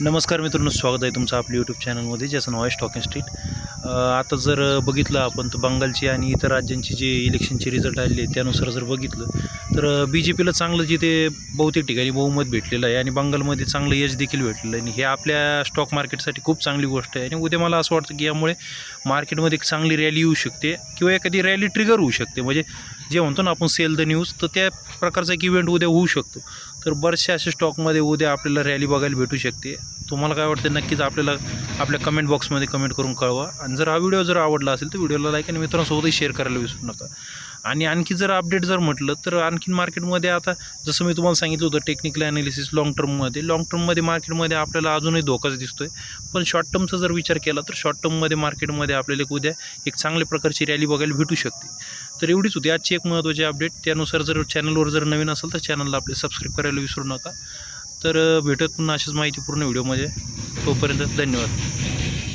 नमस्कार मित्रांनो, स्वागत आहे तुमचं आपल्या यूट्यूब चॅनलमध्ये, ज्याचं नाव आहे स्टॉक अँड स्ट्रीट. आता जर बघितलं आपण तर बंगालची आणि इतर राज्यांची जे इलेक्शनचे रिझल्ट आलेले त्यानुसार जर बघितलं तर BJPला चांगलं जिथे बहुतेक ठिकाणी बहुमत भेटलेलं आहे आणि बंगालमध्ये चांगलं यश देखील भेटलेलं आहे आणि हे आपल्या स्टॉक मार्केटसाठी खूप चांगली गोष्ट आहे. आणि उद्या मला असं वाटतं की यामुळे मार्केटमध्ये एक चांगली रॅली येऊ शकते किंवा एखादी रॅली ट्रिगर होऊ शकते. म्हणजे जे म्हणतो ना आपण सेल द न्यूज, तर त्या प्रकारचा एक इव्हेंट उद्या होऊ शकतो. तर बरेचसे असे स्टॉकमध्ये उद्या आपल्याला रॅली बघायला भेटू शकते. तुम्हाला काय वाटतं नक्कीच आपल्याला आपल्या कमेंट बॉक्समध्ये कमेंट करून कळवा. आणि जर हा व्हिडिओ जर आवडला असेल तर व्हिडिओला लाईक आणि मित्रांसोबतही शेअर करायला विसरू नका. आणि आणखी जर अपडेट जर म्हटलं तर आणखीन मार्केटमध्ये आता जसं मी तुम्हाला सांगितलं होतं टेक्निकल ॲनालिसिस लॉंग टर्ममध्ये मार्केटमध्ये आपल्याला अजूनही धोकाच दिसतोय. पण शॉर्ट टर्मचा जर विचार केला तर शॉर्ट टर्ममध्ये मार्केटमध्ये आपल्याला उद्या एक चांगल्या प्रकारची रॅली बघायला भेटू शकते. तर एवढीच होती आजची एक महत्त्वाची अपडेट. त्यानुसार जर चॅनलवर जर नवीन असेल तर चॅनलला आपले सबस्क्राईब करायला विसरू नका. तर भेटत पुन्हा अशाच माहितीपूर्ण व्हिडिओमध्ये. तोपर्यंत धन्यवाद.